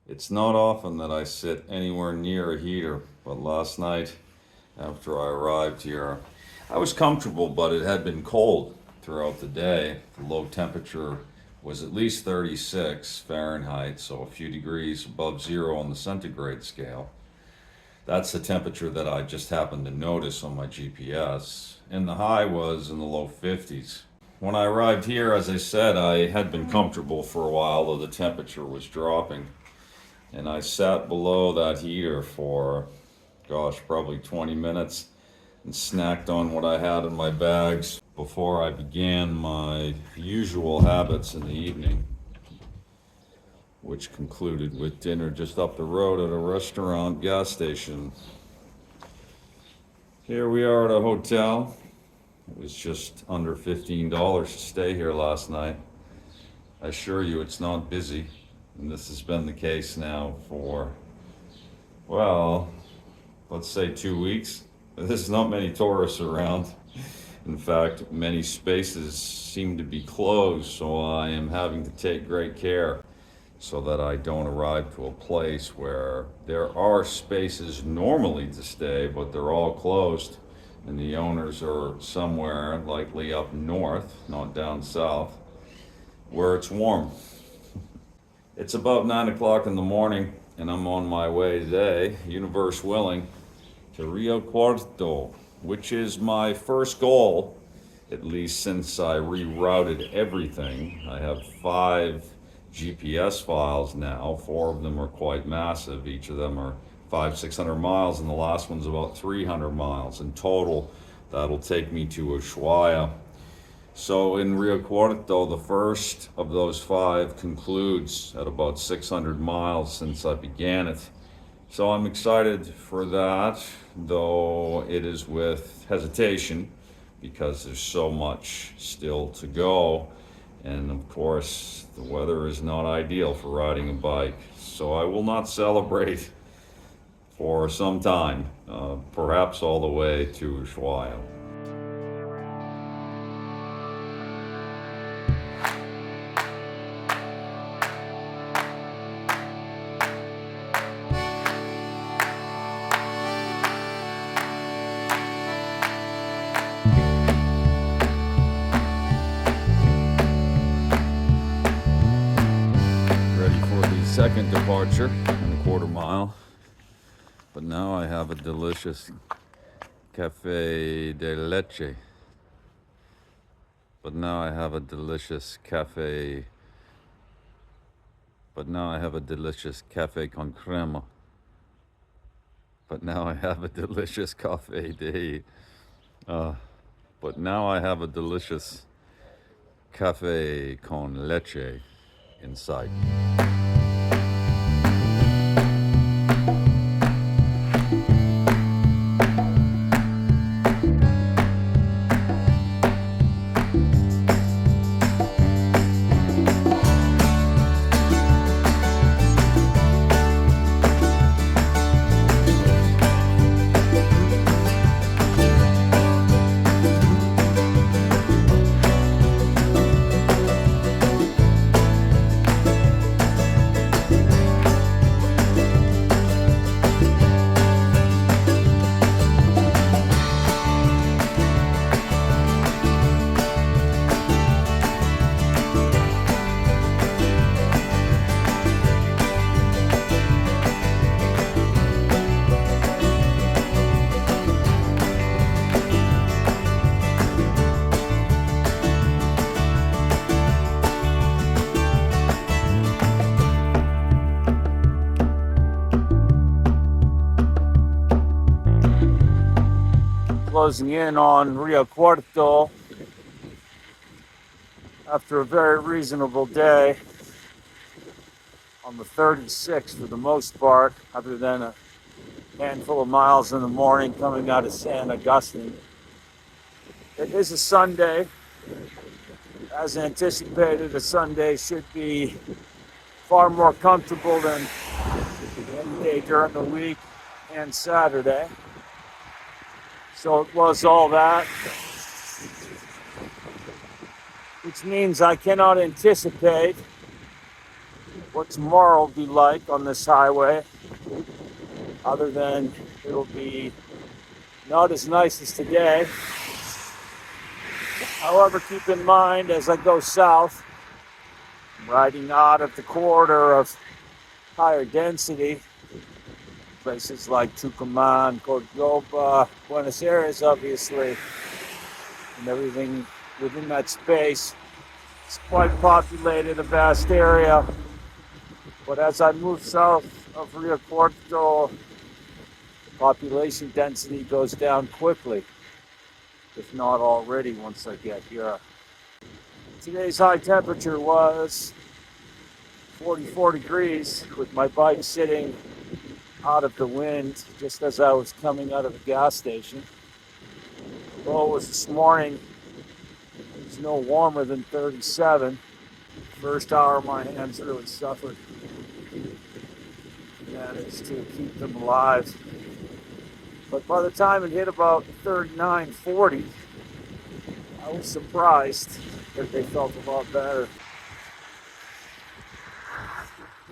It's not often that I sit anywhere near a heater, but last night, after I arrived here, I was comfortable, but it had been cold throughout the day. The low temperature was at least 36 Fahrenheit, so a few degrees above zero on the centigrade scale. That's the temperature that I just happened to notice on my GPS, and the high was in the low 50s. When I arrived here, as I said, I had been comfortable for a while, though the temperature was dropping. And I sat below that heater for, gosh, probably 20 minutes and snacked on what I had in my bags before I began my usual habits in the evening, which concluded with dinner just up the road at a restaurant gas station. Here we are at a hotel. It was just under $15 to stay here last night. I assure you it's not busy, and this has been the case now for, well, let's say 2 weeks. There's not many tourists around. In fact, many spaces seem to be closed, so I am having to take great care so that I don't arrive to a place where there are spaces normally to stay, but they're all closed, and the owners are somewhere, likely up north, not down south, where it's warm. It's about 9 o'clock in the morning, and I'm on my way today, universe willing, to Rio Cuarto, which is my first goal, at least since I rerouted everything. I have 5 GPS files now. 4 of them are quite massive. Each of them are 500-600 miles, and the last one's about 300 miles. In total, that'll take me to Ushuaia. So in Rio Cuarto, the first of those 5 concludes at about 600 miles since I began it. So I'm excited for that, though it is with hesitation because there's so much still to go. And of course, the weather is not ideal for riding a bike. So I will not celebrate for some time, perhaps all the way to Ushuaia. Second departure in a quarter mile, but now I have a delicious cafe de leche. But now I have a delicious cafe con crema. But now I have a delicious cafe de but now I have a delicious cafe con leche in sight. Closing in on Rio Cuarto after a very reasonable day on the 36 for the most part, other than a handful of miles in the morning coming out of San Agustin. It is a Sunday. As anticipated, a Sunday should be far more comfortable than any day during the week and Saturday. So it was all that, which means I cannot anticipate what tomorrow will be like on this highway, other than it'll be not as nice as today. However, keep in mind, as I go south, I'm riding out of the corridor of higher density, places like Tucumán, Cordoba, Buenos Aires, obviously, and everything within that space. It's quite populated, a vast area. But as I move south of Rio Cuarto, the population density goes down quickly, if not already once I get here. Today's high temperature was 44 degrees, with my bike sitting out of the wind just as I was coming out of the gas station. The low was this morning, it was no warmer than 37. First hour my hands really suffered. Managed to keep them alive. But by the time it hit about 39, 40, I was surprised that they felt a lot better.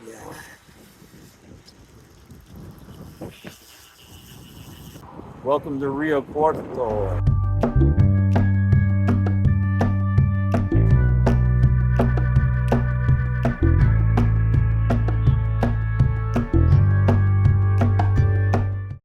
Yeah. Welcome to Rio Cuarto.